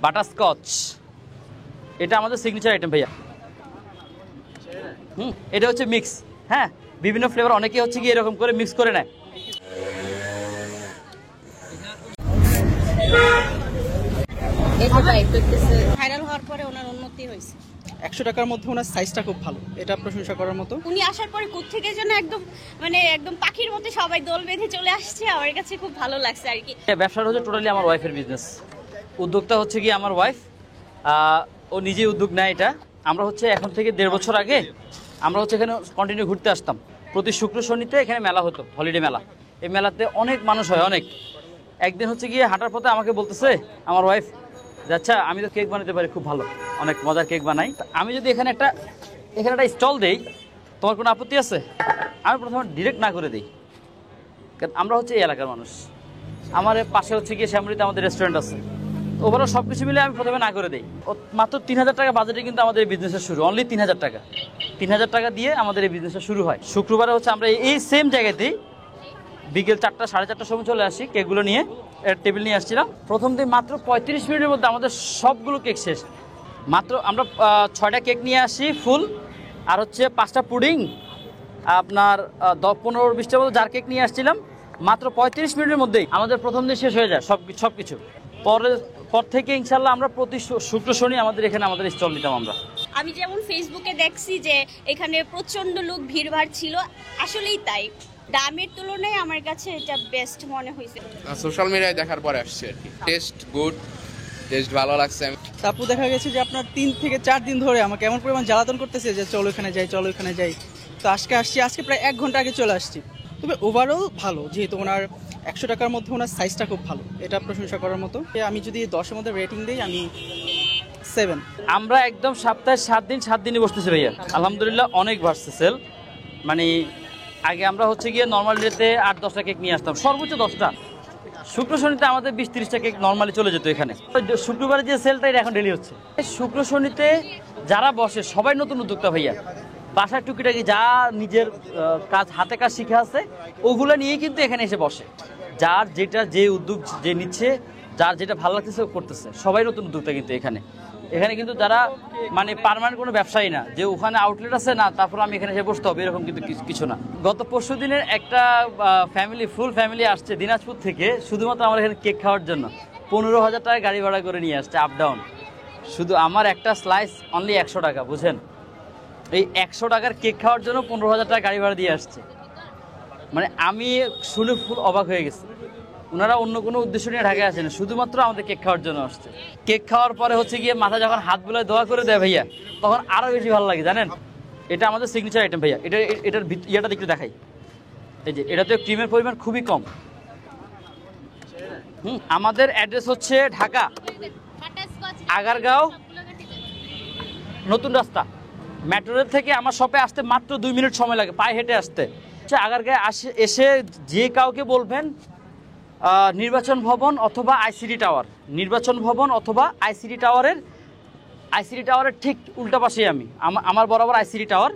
Butterscotch, এটা আমাদের signature item ভাইয়া। এটা হচ্ছে মিক্স, হ্যাঁ বিভিন্ন ফ্লেভার অনেকে হচ্ছে কি এরকম করে মিক্স করে নেয়। ভাইরাল হওয়ার পরে ওনার উন্নতি হয়েছে। 100 টাকার মধ্যে ওনার সাইজটা খুব ভালো, এটা প্রশংসা করার মতো। উনি আসার পরে কোত্থেকে যেন একদম পাখির মতো সবাই দল বেঁধে চলে আসছে, আমার কাছে খুব ভালো লাগছে আর কি। ব্যবসাটা হচ্ছে টোটালি আমার ওয়াইফের বিজনেস, উদ্যোক্তা হচ্ছে কি আমার ওয়াইফ, ও নিজেই উদ্যোগ নেয় এটা। আমরা হচ্ছে এখন থেকে 1.5 বছর আগে আমরা হচ্ছে এখানে কন্টিনিউ ঘুরতে আসতাম। প্রতি শুক্র শনিতে এখানে মেলা হতো, হলিডে মেলা। এই মেলাতে অনেক মানুষ হয়, অনেক। একদিন হচ্ছে গিয়ে হাঁটার পথে আমাকে বলতেছে আমার ওয়াইফ, আচ্ছা আমি তো কেক বানাতে পারি খুব ভালো, অনেক মজার কেক বানাই, আমি যদি এখানে একটা স্টল দেই তোমার কোনো আপত্তি আছে? আমি প্রথমে ডিরেক্ট না করে দিই, কারণ আমরা হচ্ছে এই এলাকার মানুষ। আমার পাশে হচ্ছে গিয়ে শ্যামলিতে আমাদের রেস্টুরেন্ট আছে, ওভারঅল সব কিছু মিলে আমি প্রথমে না করে দিই। মাত্র 3000 টাকা বাজেটে কিন্তু আমাদের এই বিজনেসের শুরু, অনলি 3000 টাকা। 3000 টাকা দিয়ে আমাদের এই বিজনেসটা শুরু হয়। শুক্রবারে হচ্ছে আমরা এই সেম জায়গাতেই বিকেল 4টা 4:30টার সময় চলে আসি, কেকগুলো নিয়ে টেবিল নিয়ে আসছিলাম। প্রথম দিন মাত্র 35 মিনিটের মধ্যে আমাদের সবগুলো কেক শেষ। মাত্র আমরা 6টা কেক নিয়ে আসি ফুল, আর হচ্ছে 5টা পুডিং, আপনার 15-20টার মতো জার কেক নিয়ে আসছিলাম। মাত্র 35 মিনিটের মধ্যেই আমাদের প্রথম দিন শেষ হয়ে যায় সব কিছু। পর থেকে ইনশাল্লাহ আমরা প্রতি শুক্র শনি আমাদের এখানে আমাদের স্টল নিতাম আমরা। আমি যেমন ফেসবুকে দেখছি যে এখানে প্রচন্ড লোক ভিড়ভাড় ছিল, আসলেই তাই। দামের তুলনায় আমার কাছে এটা বেস্ট মনে হয়েছে। সোশ্যাল মিডিয়ায় দেখার পরে আসছে আর কি। টেস্ট গুড, টেস্ট ভালো লাগছে। তারপর দেখা গেছে যে আপনার 3 থেকে 4 দিন ধরে আমাকে এমন পরিমাণ জ্বালাতন করতেছে যে চলো এখানে যাই। তো আজকে প্রায় 1 ঘন্টা আগে চলে আসছি। তবে ওভারঅল ভালো, যেহেতু ওনার 100 টাকার মধ্যে ওনার সাইজটা খুব ভালো, এটা প্রশংসা করার মতো। আমি যদি 10-এর মধ্যে রেটিং দিই, আমি 7। আমরা একদম সপ্তাহে 7 দিনই বসতেছি ভাইয়া, আলহামদুলিল্লাহ অনেক বাড়ছে সেল। মানে আগে আমরা হচ্ছে গিয়ে নর্মাল ডেতে 8-10টা কেক নিয়ে আসতাম, সর্বোচ্চ 10টা। শুক্র শনিতে আমাদের 20-30টা কেক নর্মালি চলে যেত এখানে। শুক্রবারে যে সেলটা এটা এখন ডেলি হচ্ছে। শুক্র শনিতে যারা বসে সবাই নতুন উদ্যোক্তা ভাইয়া, বাসায় টুকিটাকি যা নিজের কাজ হাতে কাজ শিখে আছে ওগুলো নিয়েই কিন্তু এখানে এসে বসে। যার যে উদ্যোগ যে নিচ্ছে, যার যেটা ভালো লাগতেছে করতেছে, সবাই নতুন উদ্যোক্তা কিন্তু এখানে কিন্তু যারা মানে পার্মানেন্ট কোনো ব্যবসায়ী না, যে ওখানে আউটলেট আছে না তারপর আমি এখানে এসে বসতে হবে এরকম কিন্তু কিছু না। গত পরশু দিনের একটা ফুল ফ্যামিলি আসছে দিনাজপুর থেকে শুধুমাত্র আমার এখানে কেক খাওয়ার জন্য। 15,000 টাকা গাড়ি ভাড়া করে নিয়ে আসছে আপ ডাউন। শুধু আমার একটা স্লাইস অনলি 100 টাকা, বুঝেন? এই 100 টাকার কেক খাওয়ার জন্য 15,000 টাকা গাড়ি ভাড়া দিয়ে আসছে। মানে আমি শুনে ফুল অবাক হয়ে গেছি। ওনারা অন্য কোনো উদ্দেশ্য নিয়ে ঢাকায় আসেন, শুধুমাত্র আমাদের কেক খাওয়ার জন্য আসছে। কেক খাওয়ার পরে হচ্ছে গিয়ে মাথা যখন হাত বুলায় দোয়া করে দেয় ভাইয়া, তখন আরও বেশি ভালো লাগে জানেন। এটা আমাদের সিগনেচার আইটেম ভাইয়া। এটার ইয়েটা একটু দেখাই। এই যে এটাতে ক্রিমের পরিমাণ খুবই কম। আমাদের অ্যাড্রেস হচ্ছে ঢাকা আগারগাঁও নতুন রাস্তা। মেট্রো রেল থেকে আমার শপে আসতে মাত্র 2 মিনিট সময় লাগে, পায়ে হেঁটে আসতে। আগারগাঁও এসে যে কাউকে বলবেন নির্বাচন ভবন অথবা আইসিডি টাওয়ার, নির্বাচন ভবন অথবা আইসিডি টাওয়ারের ঠিক উল্টা পাশেই আমি, আমার বরাবর আইসিডি টাওয়ার।